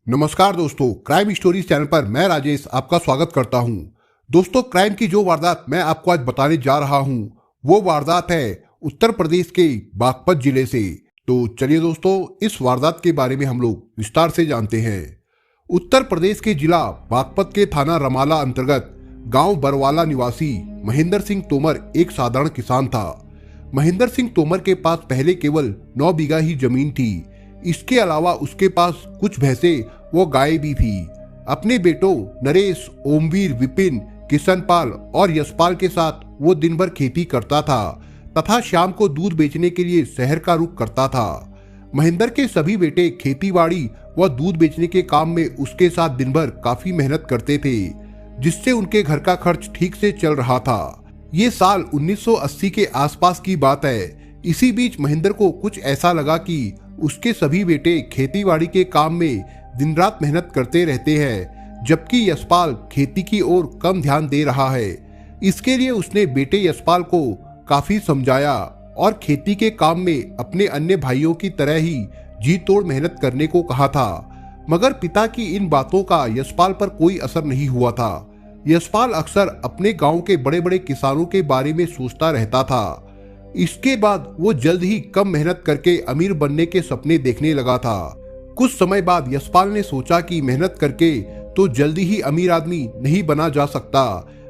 नमस्कार दोस्तों, crime stories channel पर मैं राजेश आपका स्वागत करता हूं। दोस्तों, क्राइम की जो वारदात मैं आपको आज बताने जा रहा हूं वो वारदात है उत्तर प्रदेश के बागपत जिले से। तो चलिए दोस्तों, इस वारदात के बारे में हम लोग विस्तार से जानते हैं। उत्तर प्रदेश के जिला बागपत के थाना रमाला अंतर्गत गांव बरवाला निवासी महेंद्र सिंह तोमर एक साधारण किसान था। महेंद्र सिंह तोमर के पास पहले केवल 9 बीघा ही जमीन थी। इसके अलावा उसके पास कुछ भैंसें व गाय भी थी। अपने बेटों नरेश, ओमवीर, विपिन, किशनपाल और यशपाल के साथ वो दिन भर खेती करता था तथा शाम को दूध बेचने के लिए शहर का रुख करता था। महेंद्र के सभी बेटे खेतीबाड़ी व दूध बेचने के काम में उसके साथ दिन भर काफी मेहनत करते थे, जिससे उनके घर का खर्च ठीक से चल रहा था। ये साल 1980 के आसपास की बात है। इसी बीच महेंद्र को कुछ ऐसा लगा कि उसके सभी बेटे खेतीबाड़ी के काम में दिन रात मेहनत करते रहते हैं, जबकि यशपाल खेती की ओर कम ध्यान दे रहा है। इसके लिए उसने बेटे यशपाल को काफी समझाया और खेती के काम में अपने अन्य भाइयों की तरह ही जी तोड़ मेहनत करने को कहा था। मगर पिता की इन बातों का यशपाल पर कोई असर नहीं हुआ था। यशपाल अक्सर अपने गांव के बड़े बड़े किसानों के बारे में सोचता रहता था। इसके बाद वो जल्द ही कम मेहनत करके अमीर बनने के सपने देखने लगा था। कुछ समय बाद यशपाल ने सोचा कि मेहनत करके तो जल्दी ही अमीर आदमी नहीं बना जा सकता।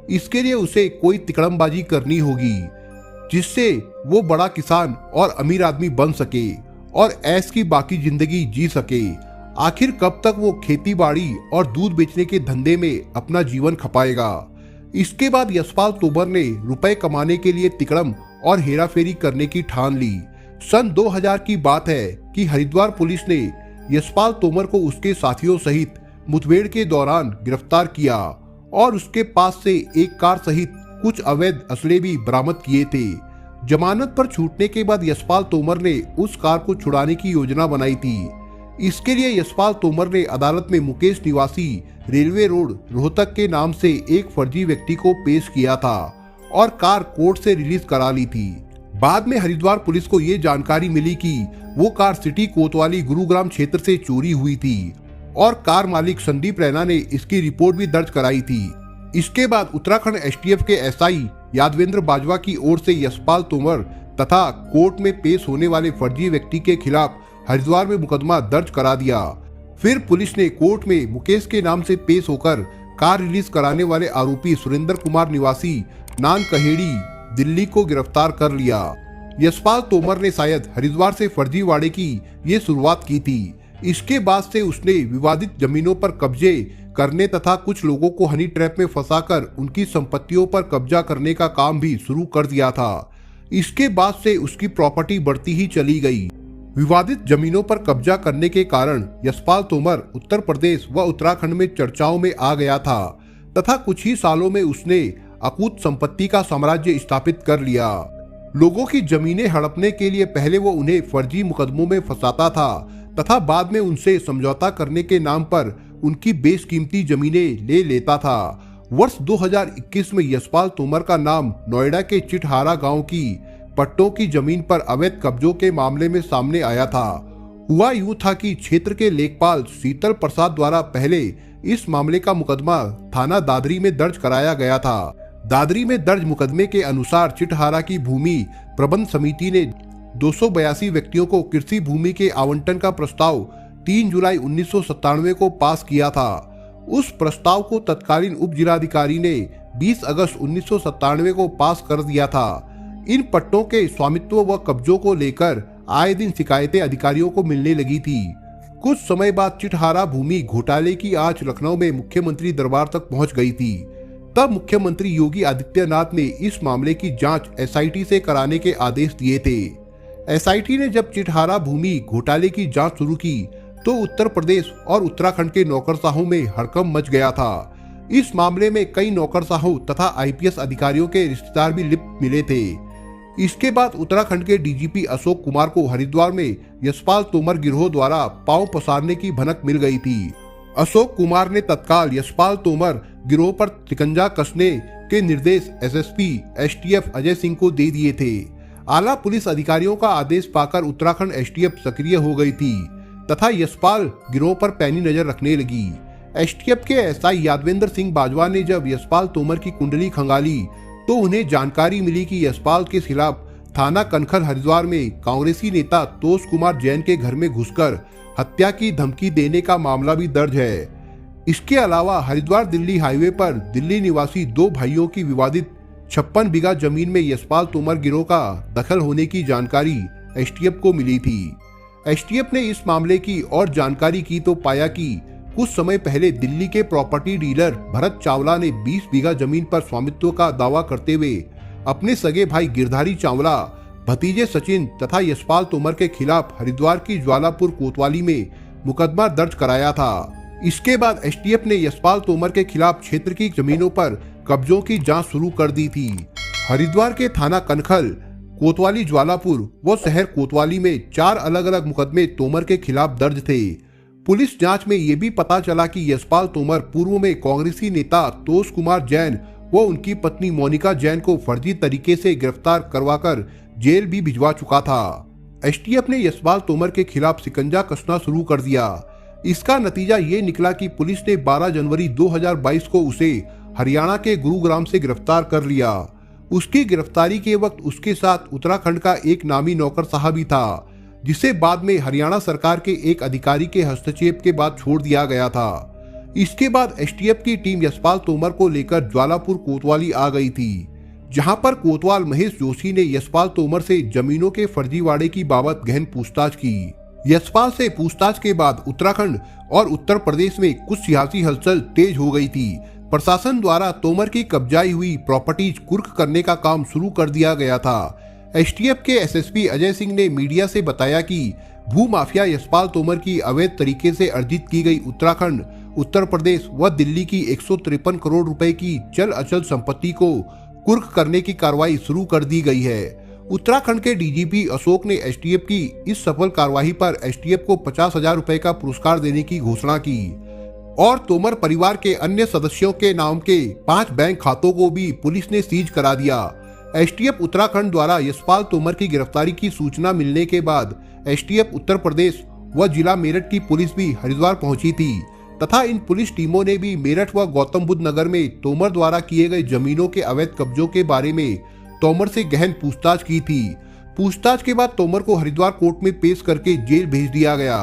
इसके लिए उसे कोई तिकड़मबाजी करनी होगी, जिससे वो बड़ा किसान और अमीर आदमी बन सके और ऐश की बाकी जिंदगी जी सके। आखिर कब तक वो खेती बाड़ी और दूध बेचने के धंधे में अपना जीवन खपाएगा। इसके बाद यशपाल तोमर ने रुपए कमाने के लिए तिकड़म और हेराफेरी करने की ठान ली। सन 2000 की बात है कि हरिद्वार पुलिस ने यशपाल तोमर को उसके साथियों सहित मुठभेड़ के दौरान गिरफ्तार किया और उसके पास से एक कार सहित कुछ अवैध असले भी बरामद किए थे। जमानत पर छूटने के बाद यशपाल तोमर ने उस कार को छुड़ाने की योजना बनाई थी। इसके लिए यशपाल तोमर ने अदालत में मुकेश निवासी रेलवे रोड रोहतक के नाम से एक फर्जी व्यक्ति को पेश किया था और कार कोर्ट से रिलीज करा ली थी। बाद में हरिद्वार पुलिस को ये जानकारी मिली कि वो कार सिटी कोतवाली गुरुग्राम क्षेत्र से चोरी हुई थी और कार मालिक संदीप रैना ने इसकी रिपोर्ट भी दर्ज कराई थी। इसके बाद उत्तराखंड एसटीएफ के एसआई यादवेंद्र बाजवा की ओर से यशपाल तोमर तथा कोर्ट में पेश होने वाले फर्जी व्यक्ति के खिलाफ हरिद्वार में मुकदमा दर्ज करा दिया। फिर पुलिस ने कोर्ट में मुकेश के नाम से पेश होकर कार रिलीज कराने वाले आरोपी सुरेंद्र कुमार निवासी नानकहेड़ी दिल्ली को गिरफ्तार कर लिया। यशपाल तोमर ने शायद हरिद्वार से फर्जीवाड़े की ये शुरुआत की थी। इसके बाद से उसने विवादित जमीनों पर कब्जे करने तथा कुछ लोगों को हनी ट्रैप में फंसाकर उनकी संपत्तियों पर कब्जा करने का काम भी शुरू कर दिया था। इसके बाद से उसकी प्रॉपर्टी बढ़ती ही चली गई। विवादित जमीनों पर कब्जा करने के कारण यशपाल तोमर उत्तर प्रदेश व उत्तराखंड में चर्चाओं में आ गया था तथा कुछ ही सालों में उसने अकूत संपत्ति का साम्राज्य स्थापित कर लिया। लोगों की जमीनें हड़पने के लिए पहले वो उन्हें फर्जी मुकदमों में फंसाता था तथा बाद में उनसे समझौता करने के नाम पर उनकी बेशकीमती जमीनें ले लेता था। वर्ष 2021 में यशपाल तोमर का नाम नोएडा के चिटहारा गांव की पट्टों की जमीन पर अवैध कब्जों के मामले में सामने आया था। हुआ यूं था कि क्षेत्र के लेखपाल शीतल प्रसाद द्वारा पहले इस मामले का मुकदमा थाना दादरी में दर्ज कराया गया था। दादरी में दर्ज मुकदमे के अनुसार चिटहारा की भूमि प्रबंध समिति ने 282 व्यक्तियों को कृषि भूमि के आवंटन का प्रस्ताव 3 जुलाई 1997 को पास किया था। उस प्रस्ताव को तत्कालीन उप जिलाधिकारी ने 20 अगस्त 1997 को पास कर दिया था। इन पट्टों के स्वामित्व व कब्जों को लेकर आए दिन शिकायतें अधिकारियों को मिलने लगी थी। कुछ समय बाद चिटहारा भूमि घोटाले की आंच लखनऊ में मुख्यमंत्री दरबार तक पहुंच गई थी। तब मुख्यमंत्री योगी आदित्यनाथ ने इस मामले की जांच एसआईटी से कराने के आदेश दिए थे। एसआईटी ने जब चिटहारा भूमि घोटाले की जांच शुरू की तो उत्तर प्रदेश और उत्तराखंड के नौकरशाहों में हड़कंप मच गया था। इस मामले में कई नौकरशाहों तथा आईपीएस अधिकारियों के रिश्तेदार भी लिप्त मिले थे। इसके बाद उत्तराखंड के डीजीपी अशोक कुमार को हरिद्वार में यशपाल तोमर गिरोह द्वारा पांव पसारने की भनक मिल गई थी। अशोक कुमार ने तत्काल यशपाल तोमर गिरोह पर शिकंजा कसने के निर्देश एसएसपी एसटीएफ अजय सिंह को दे दिए थे। आला पुलिस अधिकारियों का आदेश पाकर उत्तराखंड एसटीएफ सक्रिय हो गई थी। तथा यशपाल गिरोह पर पैनी नजर रखने लगी। एसटीएफ के एसआई यादवेंद्र सिंह बाजवा ने जब यशपाल तोमर की कुंडली खंगाली तो उन्हें जानकारी मिली कि यशपाल के खिलाफ थाना कनखल हरिद्वार में कांग्रेसी नेता तोष कुमार जैन के घर में घुसकर हत्या की धमकी देने का मामला भी दर्ज है। इसके अलावा हरिद्वार दिल्ली हाईवे पर दिल्ली निवासी 2 भाइयों की विवादित 56 बीघा जमीन में यशपाल तोमर गिरोह का दखल होने की जानकारी एसटीएफ को मिली थी। एसटीएफ ने इस मामले की और जानकारी की तो पाया कि कुछ समय पहले दिल्ली के प्रॉपर्टी डीलर भरत चावला ने 20 बीघा जमीन पर स्वामित्व का दावा करते हुए अपने सगे भाई गिरधारी चावला, भतीजे सचिन तथा यशपाल तोमर के खिलाफ हरिद्वार की ज्वालापुर कोतवाली में मुकदमा दर्ज कराया था। इसके बाद एसटीएफ ने यशपाल तोमर के खिलाफ क्षेत्र की जमीनों पर कब्जों की जांच शुरू कर दी थी। हरिद्वार के थाना कनखल, कोतवाली, ज्वालापुर व शहर कोतवाली में 4 अलग अलग मुकदमे तोमर के खिलाफ दर्ज थे। पुलिस जांच में ये भी पता चला कि यशपाल तोमर पूर्व में कांग्रेसी नेता तोष कुमार जैन व उनकी पत्नी मोनिका जैन को फर्जी तरीके से गिरफ्तार करवाकर जेल भी भिजवा चुका था। एसटीएफ ने यशपाल तोमर के खिलाफ शिकंजा कसना शुरू कर दिया। इसका नतीजा ये निकला कि पुलिस ने 12 जनवरी 2022 को उसे हरियाणा के गुरुग्राम से गिरफ्तार कर लिया। उसकी गिरफ्तारी के वक्त उसके साथ उत्तराखंड का एक नामी नौकर साहब भी था, जिसे बाद में हरियाणा सरकार के एक अधिकारी के हस्तक्षेप के बाद छोड़ दिया गया था। इसके बाद एसटीएफ की टीम यशपाल तोमर को लेकर ज्वालापुर कोतवाली आ गई थी, जहां पर कोतवाल महेश जोशी ने यशपाल तोमर से जमीनों के फर्जीवाड़े की बाबत गहन पूछताछ की। यशपाल से पूछताछ के बाद उत्तराखंड और उत्तर प्रदेश में कुछ सियासी हलचल तेज हो गई थी। प्रशासन द्वारा तोमर की कब्जाई हुई प्रॉपर्टीज कुर्क करने का काम शुरू कर दिया गया था। एसटीएफ के एसएसपी अजय सिंह ने मीडिया से बताया कि भू माफिया यशपाल तोमर की अवैध तरीके से अर्जित की गई उत्तराखंड, उत्तर प्रदेश व दिल्ली की 153 करोड़ रुपए की चल अचल संपत्ति को कुर्क करने की कार्रवाई शुरू कर दी गई है। उत्तराखंड के डीजीपी अशोक ने एसटीएफ की इस सफल कार्रवाई पर एसटीएफ को 50,000 रुपए का पुरस्कार देने की घोषणा की और तोमर परिवार के अन्य सदस्यों के नाम के 5 बैंक खातों को भी पुलिस ने सीज करा दिया। एसटीएफ उत्तराखंड द्वारा यशपाल तोमर की गिरफ्तारी की सूचना मिलने के बाद एसटीएफ उत्तर प्रदेश व जिला मेरठ की पुलिस भी हरिद्वार पहुंची थी तथा इन पुलिस टीमों ने भी मेरठ व गौतम बुद्ध नगर में तोमर द्वारा किए गए जमीनों के अवैध कब्जों के बारे में तोमर से गहन पूछताछ की थी। पूछताछ के बाद तोमर को हरिद्वार कोर्ट में पेश करके जेल भेज दिया गया।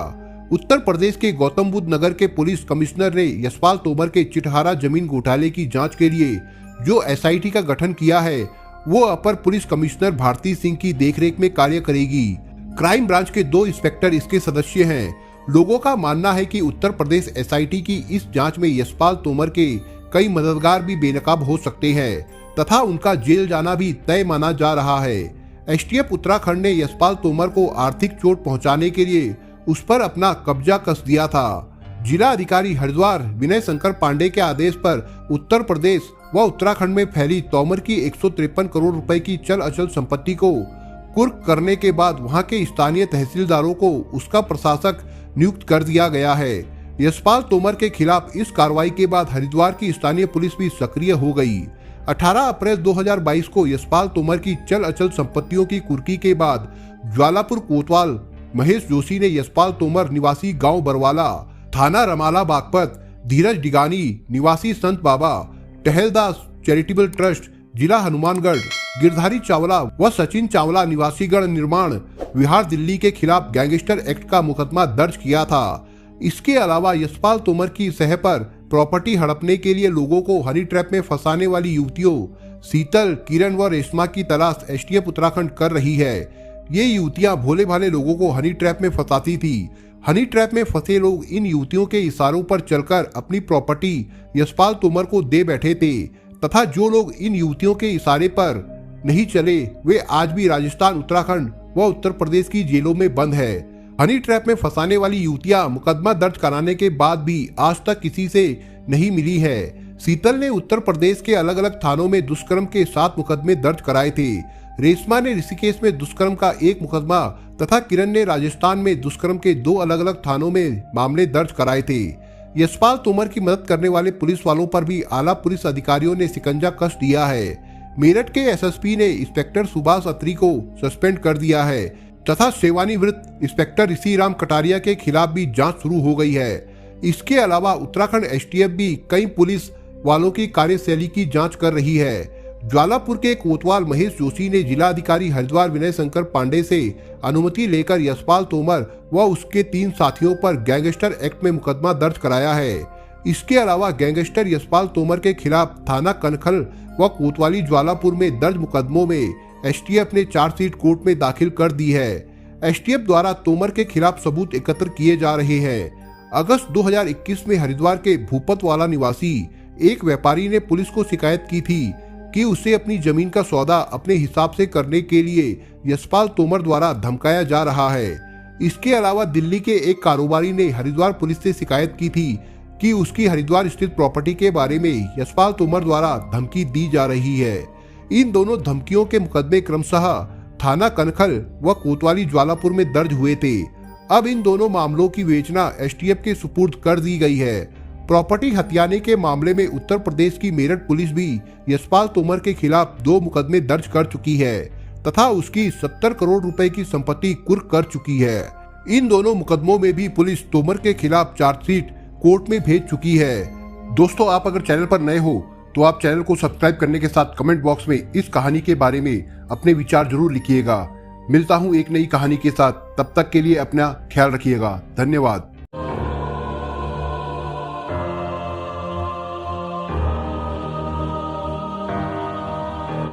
उत्तर प्रदेश के गौतम बुद्ध नगर के पुलिस कमिश्नर ने यशपाल तोमर के चिटहारा जमीन घोटाले की जांच के लिए जो एसआईटी का गठन किया है वो अपर पुलिस कमिश्नर भारती सिंह की देखरेख में कार्य करेगी। क्राइम ब्रांच के 2 इंस्पेक्टर इसके सदस्य हैं। लोगों का मानना है कि उत्तर प्रदेश एसआईटी की इस जांच में यशपाल तोमर के कई मददगार भी बेनकाब हो सकते हैं तथा उनका जेल जाना भी तय माना जा रहा है। एसटीएफ उत्तराखंड ने यशपाल तोमर को आर्थिक चोट पहुंचाने के लिए उस पर अपना कब्जा कस दिया था। जिला अधिकारी हरिद्वार विनय शंकर पांडे के आदेश पर उत्तर प्रदेश व उत्तराखंड में फैली तोमर की 153 करोड़ रुपए की चल अचल संपत्ति को कुर्क करने के बाद वहां के स्थानीय तहसीलदारों को उसका प्रशासक नियुक्त कर दिया गया है। यशपाल तोमर के खिलाफ इस कार्रवाई के बाद हरिद्वार की स्थानीय पुलिस भी सक्रिय हो गई। 18 अप्रैल 2022 को यशपाल तोमर की चल अचल संपत्तियों की कुर्की के बाद ज्वालापुर कोतवाल महेश जोशी ने यशपाल तोमर निवासी गांव बरवाला, थाना रमाला बागपत, धीरज डिगानी निवासी संत बाबा, टहलदास चैरिटेबल ट्रस्ट जिला हनुमानगढ़, गिरधारी चावला व सचिन चावला निवासी गढ़ निर्माण विहार दिल्ली के खिलाफ गैंगस्टर एक्ट का मुकदमा दर्ज किया था। इसके अलावा यशपाल तोमर की सह पर प्रॉपर्टी हड़पने के लिए लोगों को हनी ट्रैप में फंसाने वाली युवतियों शीतल, किरण व रेशमा की तलाश एसटीएफ उत्तराखंड कर रही है। ये युवतियां भोले भाले लोगों को हनी ट्रैप में फंसाती थी। हनी ट्रैप में फंसे लोग इन युवतियों के इशारों पर चलकर अपनी प्रॉपर्टी यशपाल तोमर को दे बैठे थे तथा जो लोग इन युवतियों के इशारे पर नहीं चले वे आज भी राजस्थान, उत्तराखंड व उत्तर प्रदेश की जेलों में बंद है। हनी ट्रैप में फंसाने वाली युवतियां मुकदमा दर्ज कराने के बाद भी आज तक किसी से नहीं मिली है। शीतल ने उत्तर प्रदेश के अलग अलग थानों में दुष्कर्म के 7 मुकदमे दर्ज कराए थे। रेशमा ने ऋषिकेश में दुष्कर्म का 1 मुकदमा तथा किरण ने राजस्थान में दुष्कर्म के 2 अलग अलग थानों में मामले दर्ज कराए थे। यशपाल तोमर की मदद करने वाले पुलिस वालों पर भी आला पुलिस अधिकारियों ने शिकंजा कस दिया है। मेरठ के एसएसपी ने इंस्पेक्टर सुभाष अत्री को सस्पेंड कर दिया है। तथा सेवानिवृत्त इंस्पेक्टर ऋषिराम कटारिया के खिलाफ भी जांच शुरू हो गई है। इसके अलावा उत्तराखंड एसटीएफ भी कई पुलिस वालों की कार्यशैली की जांच कर रही है। ज्वालापुर के कोतवाल महेश जोशी ने जिलाधिकारी हरिद्वार विनय शंकर पांडे से अनुमति लेकर यशपाल तोमर व उसके 3 साथियों पर गैंगस्टर एक्ट में मुकदमा दर्ज कराया है। इसके अलावा गैंगस्टर यशपाल तोमर के खिलाफ थाना कनखल व कोतवाली ज्वालापुर में दर्ज मुकदमों में एसटीएफ ने चार्जशीट कोर्ट में दाखिल कर दी है। एसटीएफ द्वारा तोमर के खिलाफ सबूत एकत्र किए जा रहे हैं। अगस्त 2021 में हरिद्वार के भूपतवाला निवासी एक व्यापारी ने पुलिस को शिकायत की थी कि उसे अपनी जमीन का सौदा अपने हिसाब से करने के लिए यशपाल तोमर द्वारा धमकाया जा रहा है। इसके अलावा दिल्ली के एक कारोबारी ने हरिद्वार पुलिस से शिकायत की थी कि उसकी हरिद्वार स्थित प्रॉपर्टी के बारे में यशपाल तोमर द्वारा धमकी दी जा रही है। इन दोनों धमकियों के मुकदमे क्रमशः थाना कनखल व कोतवाली ज्वालापुर में दर्ज हुए थे। अब इन दोनों मामलों की विवेचना एसटीएफ के सुपुर्द कर दी गई है। प्रॉपर्टी हथियाने के मामले में उत्तर प्रदेश की मेरठ पुलिस भी यशपाल तोमर के खिलाफ 2 मुकदमे दर्ज कर चुकी है तथा उसकी 70 करोड़ रुपए की संपत्ति कुर्क कर चुकी है। इन दोनों मुकदमों में भी पुलिस तोमर के खिलाफ चार्जशीट कोर्ट में भेज चुकी है। दोस्तों, आप अगर चैनल पर नए हो तो आप चैनल को सब्सक्राइब करने के साथ कमेंट बॉक्स में इस कहानी के बारे में अपने विचार जरूर लिखिएगा। मिलता हूं एक नई कहानी के साथ, तब तक के लिए अपना ख्याल रखिएगा। धन्यवाद।